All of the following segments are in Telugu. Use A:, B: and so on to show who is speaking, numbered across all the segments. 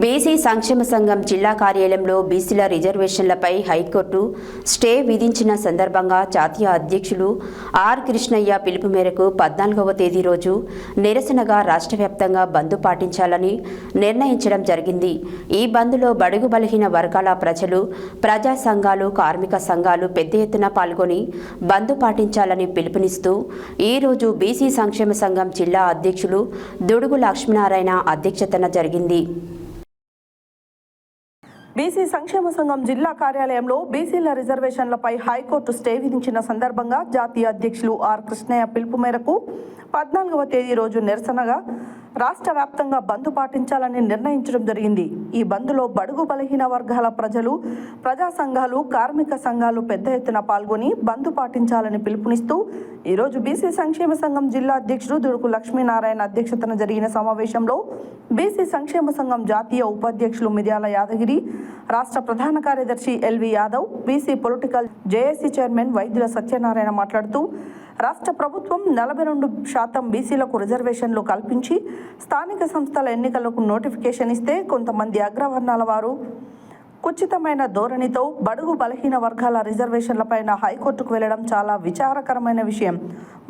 A: బీసీ సంక్షేమ సంఘం జిల్లా కార్యాలయంలో బీసీల రిజర్వేషన్లపై హైకోర్టు స్టే విధించిన సందర్భంగా జాతీయ అధ్యక్షులు ఆర్ కృష్ణయ్య పిలుపు మేరకు 14వ తేదీ రోజు నిరసనగా రాష్ట్ర వ్యాప్తంగా బంద్ పాటించాలని నిర్ణయించడం జరిగింది. ఈ బంద్లో బడుగు బలహీన వర్గాల ప్రజలు, ప్రజా సంఘాలు, కార్మిక సంఘాలు పెద్ద ఎత్తున పాల్గొని బంద్ పాటించాలని పిలుపునిస్తూ ఈరోజు బీసీ సంక్షేమ సంఘం జిల్లా అధ్యక్షులు దుడుగు లక్ష్మీనారాయణ అధ్యక్షతన జరిగింది.
B: బీసీ సంక్షేమ సంఘం జిల్లా కార్యాలయంలో బీసీల రిజర్వేషన్లపై హైకోర్టు స్టే విధించిన సందర్భంగా జాతీయ అధ్యక్షులు ఆర్ కృష్ణయ్య పిలుపు మేరకు 14వ తేదీ రోజు నిరసనగా రాష్ట్ర వ్యాప్తంగా బంద్ పాటించాలని నిర్ణయించడం జరిగింది. ఈ బంద్లో బడుగు బలహీన వర్గాల ప్రజలు, ప్రజా సంఘాలు, కార్మిక సంఘాలు పెద్ద ఎత్తున పాల్గొని బంద్ పాటించాలని పిలుపునిస్తూ ఈరోజు బీసీ సంక్షేమ సంఘం జిల్లా అధ్యక్షుడు దుడుకు లక్ష్మీనారాయణ అధ్యక్షతన జరిగిన సమావేశంలో బీసీ సంక్షేమ సంఘం జాతీయ ఉపాధ్యక్షులు మిర్యాల యాదగిరి, రాష్ట్ర ప్రధాన కార్యదర్శి L V Yadav, BC political JAC chairman Vaidyula Satyanarayana మాట్లాడుతూ రాష్ట్ర ప్రభుత్వం 42% బీసీలకు రిజర్వేషన్లు కల్పించి స్థానిక సంస్థల ఎన్నికలకు నోటిఫికేషన్ ఇస్తే కొంతమంది అగ్రవర్ణాల వారు కుచితమైన ధోరణితో బడుగు బలహీన వర్గాల రిజర్వేషన్లపైన హైకోర్టుకు వెళ్లడం చాలా విచారకరమైన విషయం.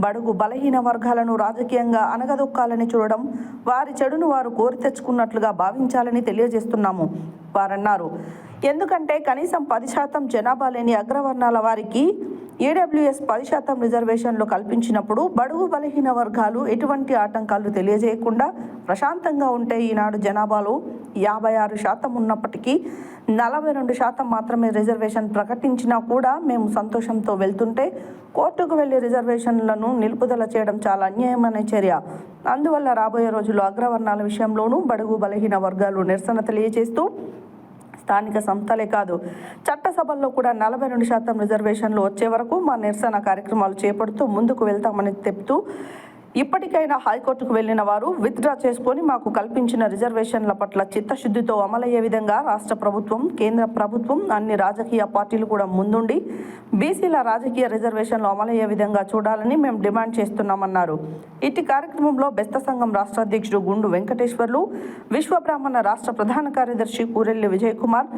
B: బడుగు బలహీన వర్గాలను రాజకీయంగా అనగదొక్కాలని చూడడం, వారి చెడును వారు కోరి తెచ్చుకున్నట్లుగా భావించాలని తెలియజేస్తున్నాము వారన్నారు. ఎందుకంటే కనీసం 10% జనాభా లేని అగ్రవర్ణాల వారికి ఈడబ్ల్యూఎస్ 10% రిజర్వేషన్లు కల్పించినప్పుడు బడుగు బలహీన వర్గాలు ఎటువంటి ఆటంకాలు తెలియజేయకుండా ప్రశాంతంగా ఉంటే ఈనాడు జనాభాలో 56% ఉన్నప్పటికీ 42% మాత్రమే రిజర్వేషన్ ప్రకటించినా కూడా మేము సంతోషంతో వెళ్తుంటే కోర్టుకు వెళ్లి రిజర్వేషన్లను నిలుపుదల చేయడం చాలా అన్యాయమైన చర్య. అందువల్ల రాబోయే రోజుల్లో అగ్రవర్ణాల విషయంలోనూ బడుగు బలహీన వర్గాలు నిరసన తెలియజేస్తూ స్థానిక సంస్థలే కాదు చట్టసభల్లో కూడా 42% రిజర్వేషన్లు వచ్చే వరకు మా నిరసన కార్యక్రమాలు చేపడుతూ ముందుకు వెళ్తామని చెప్తూ ఇప్పటికైనా హైకోర్టుకు వెళ్లిన వారు విత్డ్రా చేసుకొని మాకు కల్పించిన రిజర్వేషన్ల పట్ల చిత్తశుద్ధితో అమలయ్యే విధంగా రాష్ట్ర ప్రభుత్వం, కేంద్ర ప్రభుత్వం, అన్ని రాజకీయ పార్టీలు కూడా ముందుండి బీసీల రాజకీయ రిజర్వేషన్లు అమలయ్యే విధంగా చూడాలని మేము డిమాండ్ చేస్తున్నామన్నారు. ఇట్టి కార్యక్రమంలో బెస్త సంఘం రాష్ట్ర అధ్యక్షుడు గుండు వెంకటేశ్వర్లు, విశ్వబ్రాహ్మణ రాష్ట్ర ప్రధాన కార్యదర్శి కూరెల్లి విజయ్ కుమార్,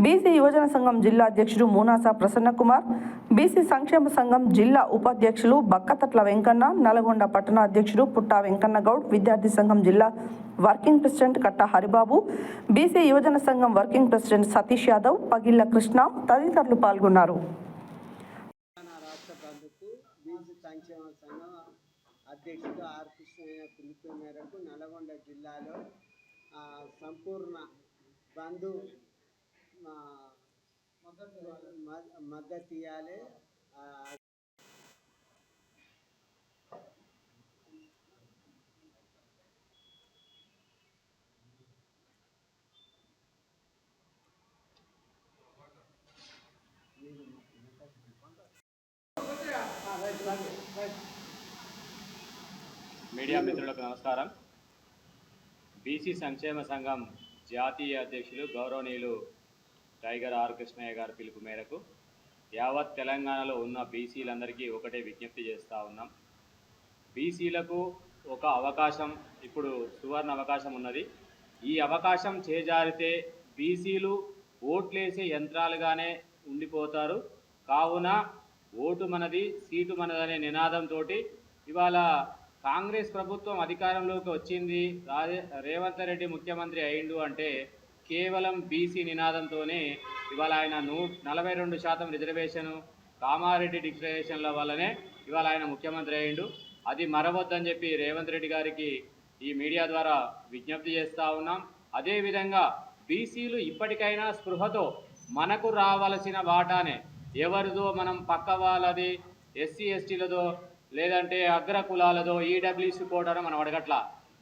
B: బీసీ యువజన సంఘం జిల్లా అధ్యక్షుడు మూనాసా ప్రసన్న కుమార్, బీసీ సంక్షేమ సంఘం జిల్లా ఉపాధ్యక్షులు బక్కతట్ల వెంకన్న, నల్గొండ పట్టణ అధ్యక్షుడు పుట్టా వెంకన్న గౌడ్, విద్యార్థి సంఘం జిల్లా వర్కింగ్ ప్రెసిడెంట్ కట్ట హరిబాబు, బీసీ యువజన సంఘం వర్కింగ్ ప్రెసిడెంట్ సతీష్ యాదవ్, పగిళ్ల కృష్ణ తదితరులు పాల్గొన్నారు.
C: అధ్యక్షుడు ఆర్ కృష్ణయ్య పిలుపు మేరకు నల్గొండ జిల్లాలో సంపూర్ణ బంధు మద్దతు ఇవ్వాలి.
D: మీడియా మిత్రులకు నమస్కారం. బీసీ సంక్షేమ సంఘం జాతీయ అధ్యక్షులు గౌరవనీయులు టైగర్ ఆర్ కృష్ణయ్య గారి పిలుపు మేరకు యావత్ తెలంగాణలో ఉన్న బీసీలందరికీ ఒకటే విజ్ఞప్తి చేస్తూ ఉన్నాం. బీసీలకు ఒక అవకాశం, ఇప్పుడు సువర్ణ అవకాశం ఉన్నది. ఈ అవకాశం చేజారితే బీసీలు ఓట్లేసే యంత్రాలుగానే ఉండిపోతారు. కావున ఓటు మనది, సీటు మనదనే నినాదంతో ఇవాళ కాంగ్రెస్ ప్రభుత్వం అధికారంలోకి వచ్చింది, రేవంత్ రెడ్డి ముఖ్యమంత్రి అయిండు అంటే కేవలం బీసీ నినాదంతోనే ఇవాళ ఆయన 42% రిజర్వేషను, కామారెడ్డి డిక్లరేషన్ల వల్లనే ఇవాళ ఆయన ముఖ్యమంత్రి అయిండు. అది మరవద్దని చెప్పి రేవంత్ రెడ్డి గారికి ఈ మీడియా ద్వారా విజ్ఞప్తి చేస్తూ ఉన్నాం. అదేవిధంగా బీసీలు ఇప్పటికైనా స్పృహతో మనకు రావాల్సిన వాటానే, ఎవరిదో మనం పక్క వాళ్ళది, ఎస్సీ ఎస్టీలదో లేదంటే అగ్ర కులాలదో ఈడబ్ల్యూసీ కోటారో మనం అడగట్లా.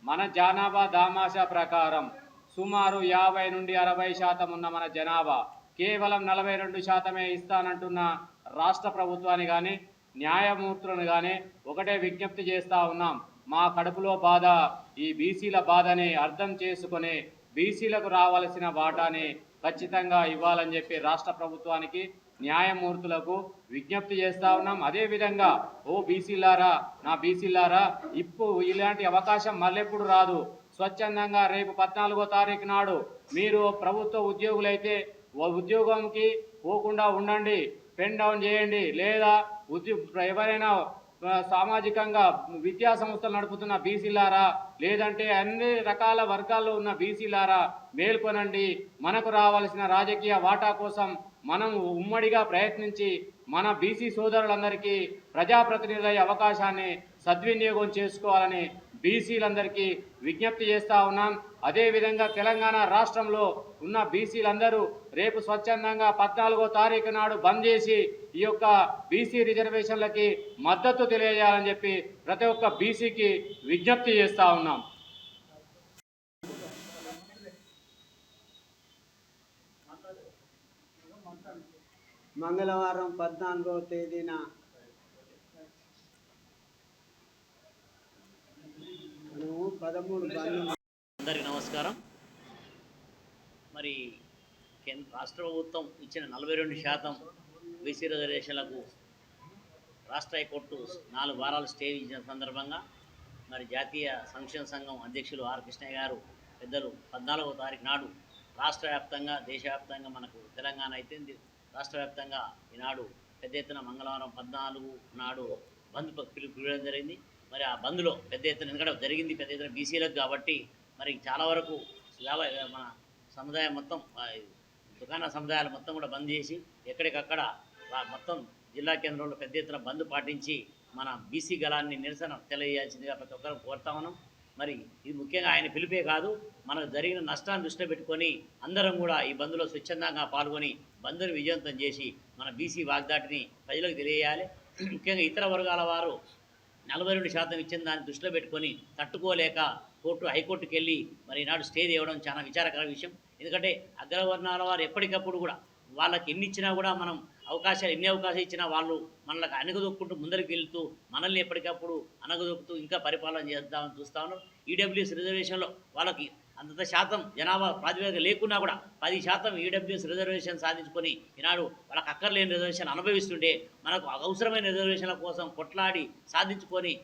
D: మన జనాభా దామాషా ప్రకారం సుమారు 50 నుండి 60% ఉన్న మన జనాభా కేవలం 42% ఇస్తానంటున్న రాష్ట్ర ప్రభుత్వాన్ని కానీ న్యాయమూర్తులను కానీ ఒకటే విజ్ఞప్తి చేస్తూ ఉన్నాం. మా కడుపులో బాధ ఈ బీసీల బాధని అర్థం చేసుకొని బీసీలకు రావాల్సిన వాటాని ఖచ్చితంగా ఇవ్వాలని చెప్పి రాష్ట్ర ప్రభుత్వానికి, న్యాయమూర్తులకు విజ్ఞప్తి చేస్తూ ఉన్నాం. అదేవిధంగా ఓ బీసీలారా, నా బీసీలారా, ఇప్పుడు ఇలాంటి అవకాశం మళ్ళెప్పుడు రాదు. స్వచ్ఛందంగా రేపు 14వ తారీఖు నాడు మీరు ప్రభుత్వ ఉద్యోగులైతే ఉద్యోగంకి పోకుండా ఉండండి, పెన్ డౌన్ చేయండి. లేదా ఎవరైనా సామాజికంగా విద్యా సంస్థలు నడుపుతున్న బీసీలారా, లేదంటే అన్ని రకాల వర్గాల్లో ఉన్న బీసీలారా మేల్కొనండి. మనకు రావాల్సిన రాజకీయ వాటా కోసం మనం ఉమ్మడిగా ప్రయత్నించి మన బీసీ సోదరులందరికీ ప్రజాప్రతినిధుల అవకాశాన్ని సద్వినియోగం చేసుకోవాలని బీసీలందరికీ విజ్ఞప్తి చేస్తూ ఉన్నాం. అదేవిధంగా తెలంగాణ రాష్ట్రంలో ఉన్న బీసీలందరూ రేపు స్వచ్ఛందంగా 14వ తారీఖు నాడు బంద్ చేసి ఈ యొక్క బీసీ రిజర్వేషన్లకి మద్దతు తెలియజేయాలని చెప్పి ప్రతి ఒక్క బీసీకి విజ్ఞప్తి చేస్తూ ఉన్నాం.
C: మంగళవారం 14వ తేదీన మనము 13 బండ్లు.
E: అందరికీ నమస్కారం. మరి రాష్ట్ర ప్రభుత్వం ఇచ్చిన 42% బీసీ రిజర్వేషన్లకు రాష్ట్ర హైకోర్టు 4 వారాలు స్టే ఇచ్చిన సందర్భంగా మరి జాతీయ సంక్షేమ సంఘం అధ్యక్షులు ఆర్ కృష్ణయ్య గారు పెద్దలు 14వ తారీఖు నాడు రాష్ట్ర వ్యాప్తంగా దేశవ్యాప్తంగా మనకు తెలంగాణ అయితే రాష్ట్ర వ్యాప్తంగా ఈనాడు పెద్ద ఎత్తున మంగళవారం 14 నాడు బంద్ పిలుపుకోవడం జరిగింది. మరి ఆ బంద్లో పెద్ద ఎత్తున ఎందుకంటే జరిగింది పెద్ద ఎత్తున బీసీలకు కాబట్టి మరి చాలా వరకు మన సముదాయం మొత్తం దుకాణ సముదాయాలు మొత్తం కూడా బంద్ చేసి ఎక్కడికక్కడ మొత్తం జిల్లా కేంద్రంలో పెద్ద ఎత్తున బంద్ పాటించి మన బీసీ గళాన్ని నిరసన తెలియజేయాల్సిందిగా ప్రతి ఒక్కరు కోరుతా ఉన్నాం. మరి ఇది ముఖ్యంగా ఆయన పిలిపే కాదు, మనకు జరిగిన నష్టాన్ని దృష్టిలో పెట్టుకొని అందరం కూడా ఈ బంద్లో స్వచ్ఛందంగా పాల్గొని బంద్ను విజయవంతం చేసి మన బీసీ వాగ్దాటిని ప్రజలకు తెలియజేయాలి. ముఖ్యంగా ఇతర వర్గాల వారు 42% ఇచ్చిన దాన్ని దృష్టిలో పెట్టుకొని తట్టుకోలేక హైకోర్టుకి వెళ్ళి మరి ఈనాడు స్టే ఇవ్వడం చాలా విచారకర విషయం. ఎందుకంటే అగ్రవర్ణాల వారు ఎప్పటికప్పుడు కూడా వాళ్ళకి ఎన్ని ఇచ్చినా కూడా మనం ఎన్ని అవకాశాలు ఇచ్చినా వాళ్ళు మనలకు అణగదొక్కుంటూ ముందరికి వెళ్తూ మనల్ని ఎప్పటికప్పుడు అణగదొక్కుతూ ఇంకా పరిపాలన చేద్దామని చూస్తా ఉన్నారు. ఈడబ్ల్యూఎస్ రిజర్వేషన్లో వాళ్ళకి అంత శాతం జనాభా ప్రాతిపదిక లేకున్నా కూడా 10% ఈడబ్ల్యూఎస్ రిజర్వేషన్ సాధించుకొని ఈనాడు వాళ్ళకి అక్కర్లేని రిజర్వేషన్ అనుభవిస్తుంటే మనకు అవసరమైన రిజర్వేషన్ల కోసం కొట్లాడి సాధించుకొని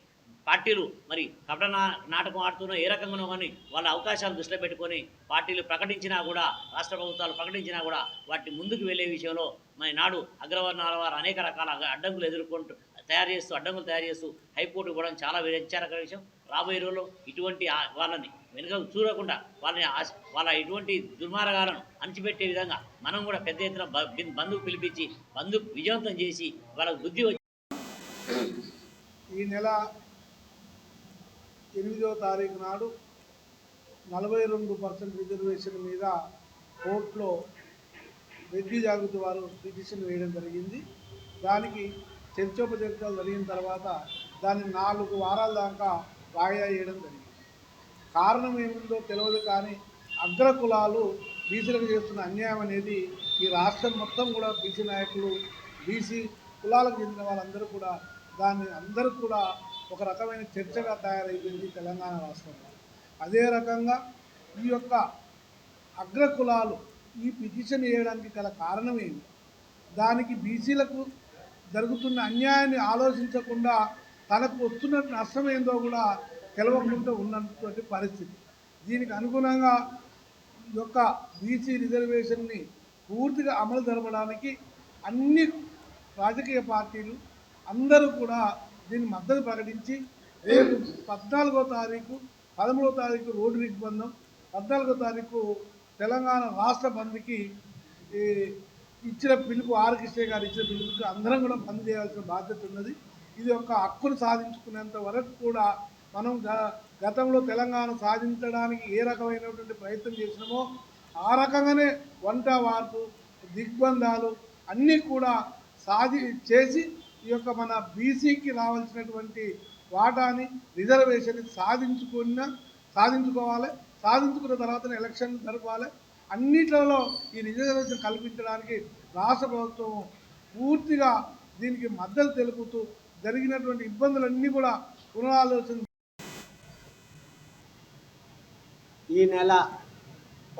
E: పార్టీలు మరి కపట నాటకం ఆడుతున్నా ఏ రకంగానో కానీ వాళ్ళ అవకాశాలు దృష్టిలో పెట్టుకొని పార్టీలు ప్రకటించినా కూడా రాష్ట్ర ప్రభుత్వాలు ప్రకటించినా కూడా వాటిని ముందుకు వెళ్ళే విషయంలో మరి నాడు అగ్రవర్ణాల వారు అనేక రకాల అడ్డంకులు అడ్డంకులు తయారు చేస్తూ హైకోర్టు కూడా చాలా విచారకర విషయం. రాబోయే రోజుల్లో ఇటువంటి వాళ్ళని వెనుక చూడకుండా వాళ్ళ ఇటువంటి దుర్మార్గాలను అణచిపెట్టే విధంగా మనం కూడా పెద్ద ఎత్తున బంధుకు పిలిపించి బంధుకు విజయవంతం చేసి వాళ్ళకు బుద్ధి వచ్చి
F: ఈ నెల 8వ తారీఖు నాడు 42% రిజర్వేషన్ మీద కోర్టులో రెడ్డి జాగృతి వారు పిటిషన్ వేయడం జరిగింది. దానికి చర్చోపచర్చలు జరిగిన తర్వాత దాన్ని 4 వారాల దాకా వాయిదా వేయడం జరిగింది. కారణం ఏముందో తెలియదు, కానీ అగ్రకులాలు బీసీలకు చేస్తున్న అన్యాయం అనేది ఈ రాష్ట్రం మొత్తం కూడా బీసీ నాయకులు బీసీ కులాలకు చెందిన వాళ్ళందరూ కూడా దాన్ని అందరూ కూడా ఒక రకమైన చర్చగా తయారైపోయింది తెలంగాణ రాష్ట్రంలో. అదే రకంగా ఈ యొక్క అగ్రకులాలు ఈ పిటిషన్ వేయడానికి గల కారణం ఏంటి, దానికి బీసీలకు జరుగుతున్న అన్యాయాన్ని ఆలోచించకుండా తనకు వస్తున్న నష్టం ఏందో కూడా తెలవకుండా ఉన్నటువంటి పరిస్థితి. దీనికి అనుగుణంగా ఈ యొక్క బీసీ రిజర్వేషన్ని పూర్తిగా అమలు జరపడానికి అన్ని రాజకీయ పార్టీలు అందరూ కూడా దీన్ని మద్దతు ప్రకటించి రేపు 14వ తారీఖు 13వ తారీఖు రోడ్డు దిగ్బంధం, 14వ తారీఖు తెలంగాణ రాష్ట్ర బంద్కి ఇచ్చిన పిలుపు ఆర్ కృష్ణయ్య గారు ఇచ్చిన పిలుపుకి అందరం కూడా బంద్ చేయాల్సిన బాధ్యత ఉన్నది. ఇది ఒక హక్కును సాధించుకునేంత వరకు కూడా మనం గతంలో తెలంగాణ సాధించడానికి ఏ రకమైనటువంటి ప్రయత్నం చేసినామో ఆ రకంగానే వంట వార్పు దిగ్బంధాలు అన్నీ కూడా చేసి ఈ యొక్క మన బీసీకి రావాల్సినటువంటి వాటాని రిజర్వేషన్ సాధించుకోవాలి. సాధించుకున్న తర్వాత ఎలక్షన్ జరపాలి. అన్నిట్లలో ఈ రిజర్వేషన్ కల్పించడానికి రాష్ట్ర ప్రభుత్వం పూర్తిగా దీనికి మద్దతు తెలుపుతూ జరిగినటువంటి ఇబ్బందులన్నీ కూడా పునరాలోచన.
C: ఈ నెల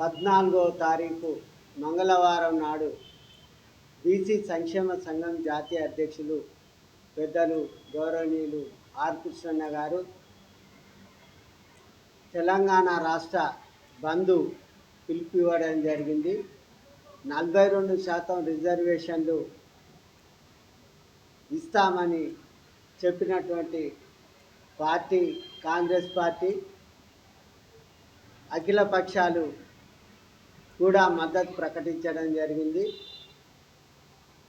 C: 14వ తారీఖు మంగళవారం నాడు బీసీ సంక్షేమ సంఘం జాతీయ అధ్యక్షులు పెద్దలు గౌరవనీయులు ఆర్ కృష్ణయ్య గారు తెలంగాణ రాష్ట్ర బంధు పిలుపు ఇవ్వడం జరిగింది. 42% రిజర్వేషన్లు ఇస్తామని చెప్పినటువంటి పార్టీ కాంగ్రెస్ పార్టీ, అఖిల పక్షాలు కూడా మద్దతు ప్రకటించడం జరిగింది.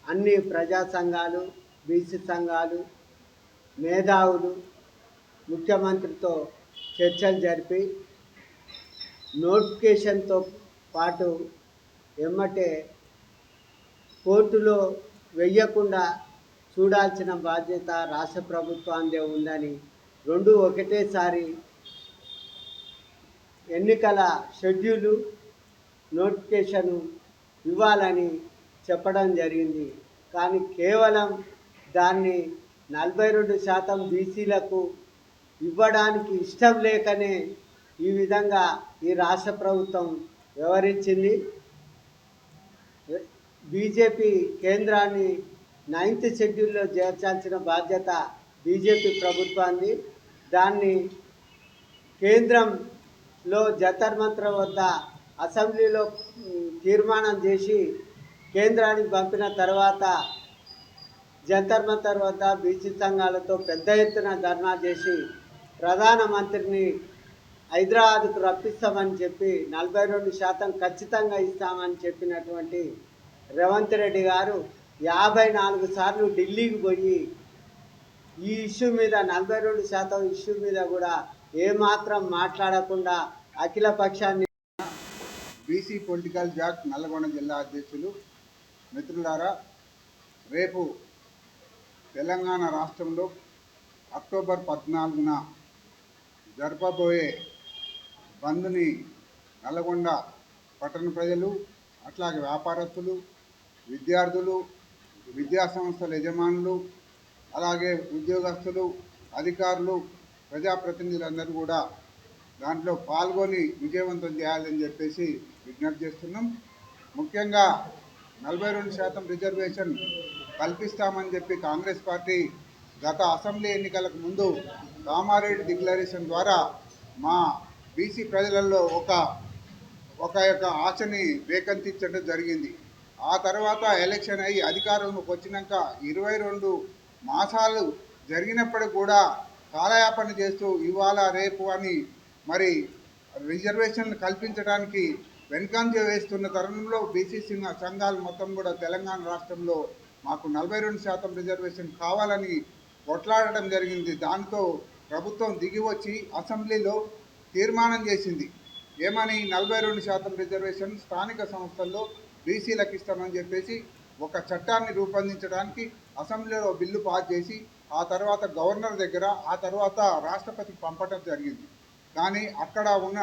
C: అన్ని ప్రజా సంఘాలు, బీసీ సంఘాలు, మేధావులు ముఖ్యమంత్రితో చర్చలు జరిపి నోటిఫికేషన్తో పాటు ఎమ్మటే కోర్టులో వెయ్యకుండా చూడాల్సిన బాధ్యత రాష్ట్ర ప్రభుత్వాందే ఉందని, రెండు ఒకటేసారి ఎన్నికల షెడ్యూలు నోటిఫికేషను ఇవ్వాలని చెప్పడం జరిగింది. కానీ కేవలం దాన్ని 42% బీసీలకు ఇవ్వడానికి ఇష్టం లేకనే ఈ విధంగా ఈ రాష్ట్ర ప్రభుత్వం వ్యవహరించింది. బీజేపీ కేంద్రాన్ని 9th షెడ్యూల్లో చేర్చాల్సిన బాధ్యత బీజేపీ ప్రభుత్వాన్ని. దాన్ని కేంద్రంలో జంతర్ మంతర్ వద్ద అసెంబ్లీలో తీర్మానం చేసి కేంద్రానికి పంపిన తర్వాత జంతర్ మంతర్ వద్ద బీసీ సంఘాలతో పెద్ద ఎత్తున ధర్నా చేసి ప్రధానమంత్రిని హైదరాబాద్కు రప్పిస్తామని చెప్పి 42% ఖచ్చితంగా ఇస్తామని చెప్పినటువంటి రేవంత్ రెడ్డి గారు 54 సార్లు ఢిల్లీకి పోయి ఈ ఇష్యూ మీద 42% ఇష్యూ మీద కూడా ఏమాత్రం మాట్లాడకుండా అఖిల పక్షాన్ని
G: బీసీ పొలిటికల్ జాక్ నల్లగొండ జిల్లా అధ్యక్షులు మిత్రులారా, రేపు తెలంగాణ రాష్ట్రంలో అక్టోబర్ 14న జరపబోయే బంద్ని నల్లగొండ పట్టణ ప్రజలు, అట్లాగే వ్యాపారస్తులు, విద్యార్థులు, విద్యా సంస్థల యజమానులు, అలాగే ఉద్యోగస్తులు, అధికారులు, ప్రజాప్రతినిధులందరూ కూడా దాంట్లో పాల్గొని విజయవంతం చేయాలని చెప్పేసి విజ్ఞప్తి చేస్తున్నాం. ముఖ్యంగా 42% రిజర్వేషన్ కల్పిస్తామని చెప్పి కాంగ్రెస్ పార్టీ గత అసెంబ్లీ ఎన్నికలకు ముందు కామారెడ్డి డిక్లరేషన్ ద్వారా మా బీసీ ప్రజలలో ఒక యొక్క ఆశని రేకెత్తించడం జరిగింది. ఆ తర్వాత ఎలక్షన్ అయ్యి అధికారంలోకి వచ్చినాక 22 మాసాలు జరిగినప్పటికీ కూడా కాలయాపన చేస్తూ ఇవాళ రేపు అని మరి రిజర్వేషన్లు కల్పించడానికి వెనుకంజ వేస్తున్న తరుణంలో బీసీ సంఘాలు మొత్తం కూడా తెలంగాణ రాష్ట్రంలో మాకు 42% రిజర్వేషన్ కావాలని కొట్లాడడం జరిగింది. దాంతో ప్రభుత్వం దిగి వచ్చి అసెంబ్లీలో తీర్మానం చేసింది. ఏమని 42% రిజర్వేషన్ స్థానిక సంస్థల్లో బీసీలకు ఇస్తామని చెప్పేసి ఒక చట్టాన్ని రూపొందించడానికి అసెంబ్లీలో బిల్లు పాస్ చేసి ఆ తర్వాత గవర్నర్ దగ్గర, ఆ తర్వాత రాష్ట్రపతికి పంపడం జరిగింది. కానీ అక్కడ ఉన్న